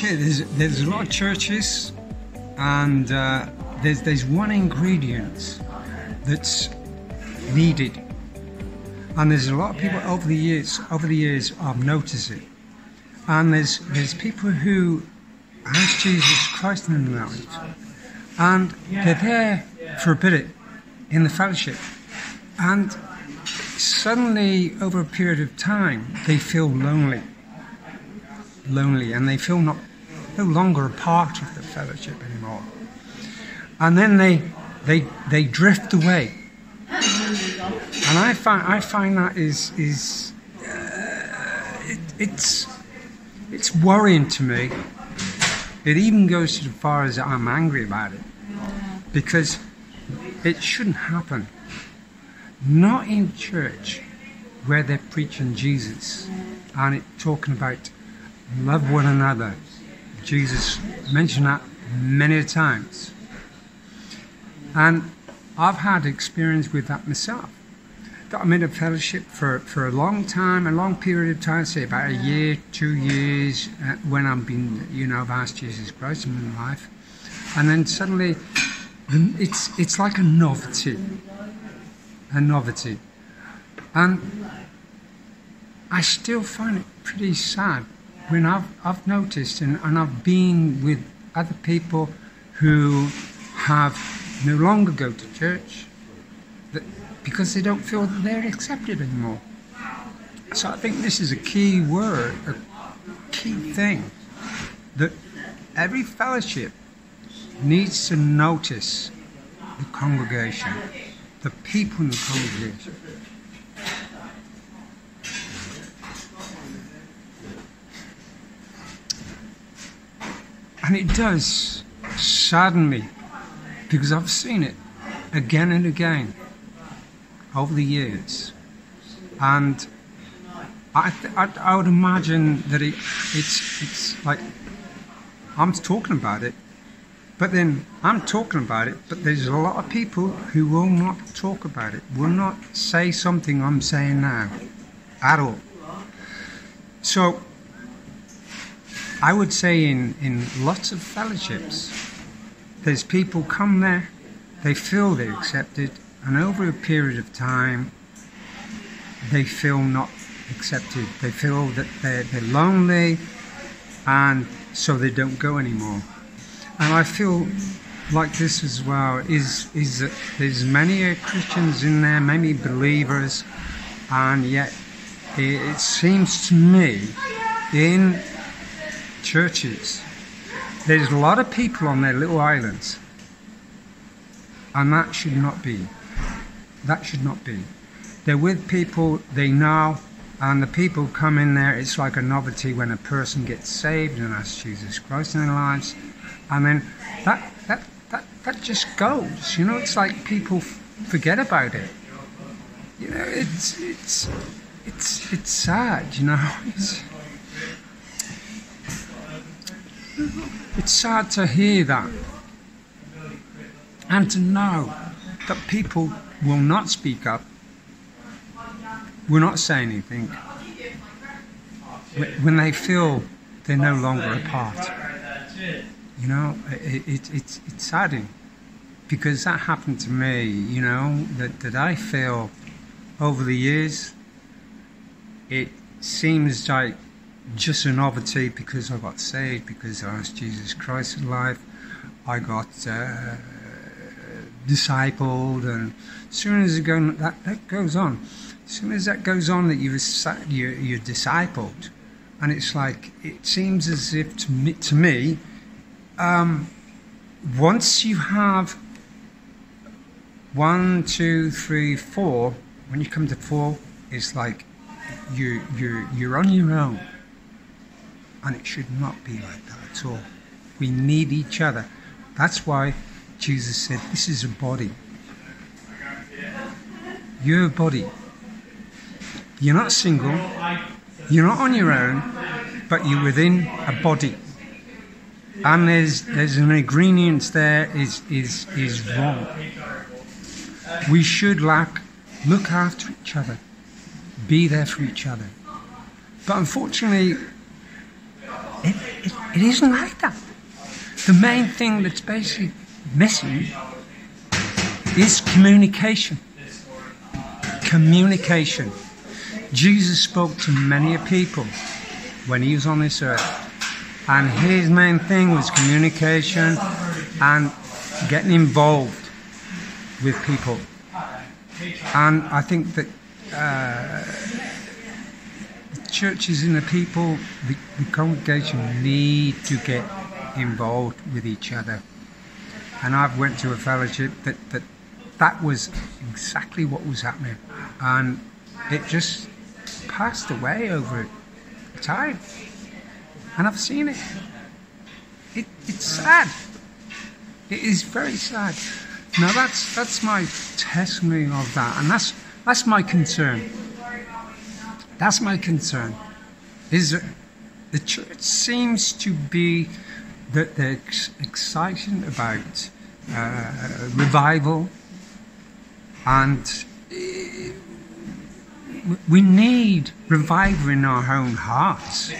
okay, there's a lot of churches, and there's one ingredient that's needed, and there's a lot of people over the years I've noticed it, and there's people who ask Jesus Christ in their life, and they're there for a bit in the fellowship, and suddenly over a period of time they feel lonely, and they feel no longer a part of the fellowship anymore, and then they drift away, and I find that it's worrying to me. It even goes to as far as I'm angry about it, because it shouldn't happen. Not in church where they're preaching Jesus and talking about love one another. Jesus mentioned that many times. And I've had experience with that myself. That I'm in a fellowship for a long time, a long period of time, say about a year, 2 years, when I've asked Jesus Christ in my life. And then suddenly, it's like a novelty. And I still find it pretty sad when I've noticed and I've been with other people who have no longer go to church because they don't feel that they're accepted anymore. So I think this is a key word, a key thing, that every fellowship needs to notice the congregation, the people in the congregation. And it does sadden me, because I've seen it again and again over the years, and I would imagine that it's like I'm talking about it, but then I'm talking about it, but there's a lot of people who will not talk about it, will not say something I'm saying now at all. So I would say in lots of fellowships, there's people come there, they feel they're accepted, and over a period of time, they feel not accepted. They feel that they're lonely, and so they don't go anymore. And I feel like this as well, is that there's many Christians in there, many believers, and yet it seems to me in churches there's a lot of people on their little islands, and that should not be. They're with people they know, and the people come in there, it's like a novelty when a person gets saved and asks Jesus Christ in their lives, and then that just goes, it's like people forget about it. It's sad, It's sad to hear that, and to know that people will not speak up, will not say anything, when they feel they're no longer a part. It's saddening, because that happened to me, that I feel over the years, it seems like just a novelty because I got saved, because I asked Jesus Christ in life, I got discipled, and as soon as that goes on, as soon as that goes on, that you're discipled, and it's like, it seems as if to me, once you have 1, 2, 3, 4, when you come to 4, it's like you're on your own. And it should not be like that at all. We need each other. That's why Jesus said, this is a body. You're a body. You're not single. You're not on your own, but you're within a body. And there's an ingredient there is wrong. We should look after each other, be there for each other. But unfortunately, It isn't like that. The main thing that's basically missing is communication. Communication. Jesus spoke to many people when he was on this earth, and his main thing was communication and getting involved with people. And I think that the churches and the people, the congregation need to get involved with each other. And I've went to a fellowship that was exactly what was happening, and it just passed away over time. And I've seen it. It's sad. It is very sad. Now that's my testimony of that, and that's my concern. That's my concern. Is that the church seems to be that they're excited about revival, and we need revival in our own hearts,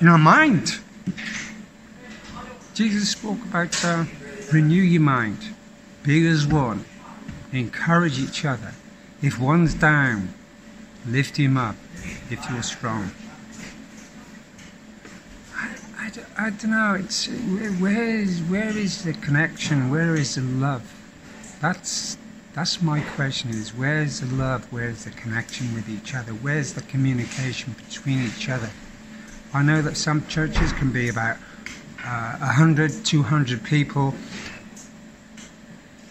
in our mind. Jesus spoke about renew your mind, be as one, encourage each other. If one's down, lift him up if you're strong. I don't know. It's where is the connection? Where is the love? That's my question. Is where's the love? Where's the connection with each other? Where's the communication between each other? I know that some churches can be about 100, 200 people.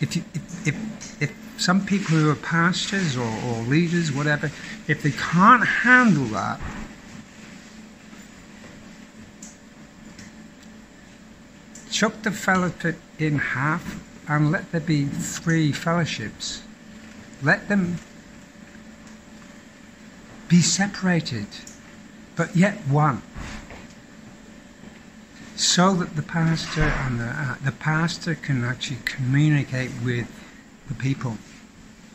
If some people who are pastors or leaders, whatever, if they can't handle that, chuck the fellowship in half and let there be 3 fellowships. Let them be separated, but yet one, so that the pastor and the pastor can actually communicate with the people,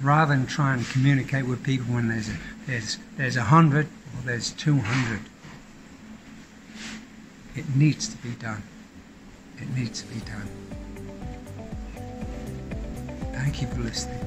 rather than try and communicate with people when there's 100 or there's 200. It needs to be done. It needs to be done. Thank you for listening.